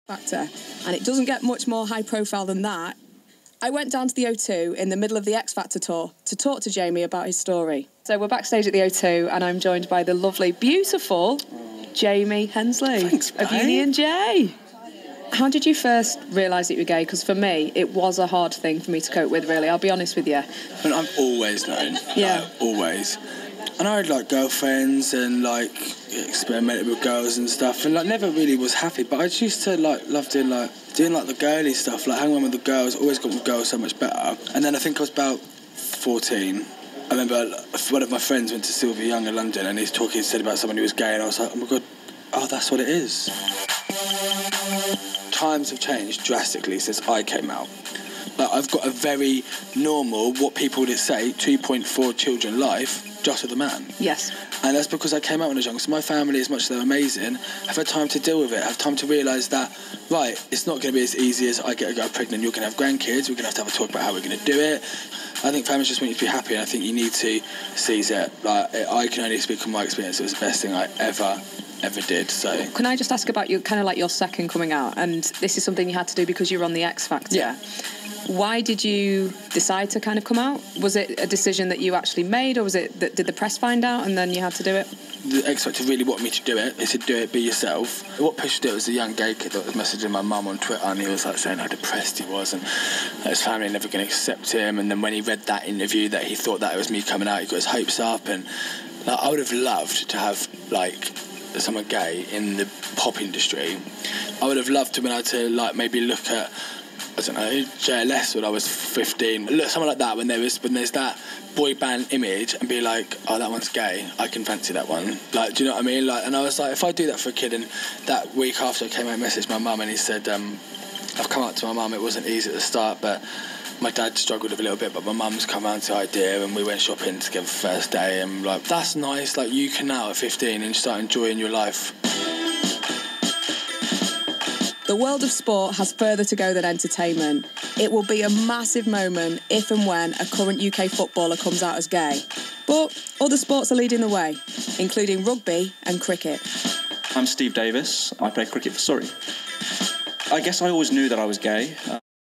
Factor, and it doesn't get much more high profile than that. I went down to the O2 in the middle of the X Factor tour to talk to Jaymi about his story. So we're backstage at the O2 and I'm joined by the lovely, beautiful Jaymi Hensley. Thanks, of Uni and Jay. How did you first realise that you were gay? Because for me, it was a hard thing for me to cope with, really. I'll be honest with you. I mean, I've always known. Yeah. Like, always. And I had, like, girlfriends and, like, experimented with girls and stuff, and, like, never really was happy. But I just used to, like, love doing the girly stuff, like, hanging around with the girls. Always got with girls so much better. And then I think I was about 14. I remember one of my friends went to Sylvia Young in London, and he said about someone who was gay, and I was like, oh, my God, oh, that's what it is. Times have changed drastically since I came out. Like, I've got a very normal, what people would say, 2.4 children life, just with a man. Yes. And that's because I came out when I was young. So my family, as much as they're amazing, have had time to deal with it, have time to realise that, right, it's not going to be as easy as I get a girl pregnant, you're going to have grandkids, we're going to have a talk about how we're going to do it. I think families just want you to be happy, and I think you need to seize it. Like, I can only speak from my experience. It was the best thing I ever did. So can I just ask about your kind of like your second coming out? And this is something you had to do because you were on the X Factor. Yeah. Why did you decide to kind of come out? Was it a decision that you actually made, or was it that did the press find out and then you had to do it? The X Factor really wanted me to do it. They said, do it, be yourself. What pushed it was a young gay kid that was messaging my mum on Twitter, and he was like saying how depressed he was and that his family never going to accept him. And then when he read that interview that he thought that it was me coming out, he got his hopes up. And like, I would have loved to have like someone gay in the pop industry. I would have loved to been able to like maybe look at, I don't know, JLS when I was 15. Look, someone like that when there's that boy band image and be like, oh, that one's gay, I can fancy that one. Like, do you know what I mean? Like, and I was like, if I do that for a kid, and that week after I came out, I messaged my mum and he said, I've come out to my mum, it wasn't easy at the start, but my dad struggled with a little bit, but my mum's come around to the idea and we went shopping together first day, and like, that's nice, like you can now at 15 and start enjoying your life. The world of sport has further to go than entertainment. It will be a massive moment if and when a current UK footballer comes out as gay. But other sports are leading the way, including rugby and cricket. I'm Steve Davis. I play cricket for Surrey. I guess I always knew that I was gay.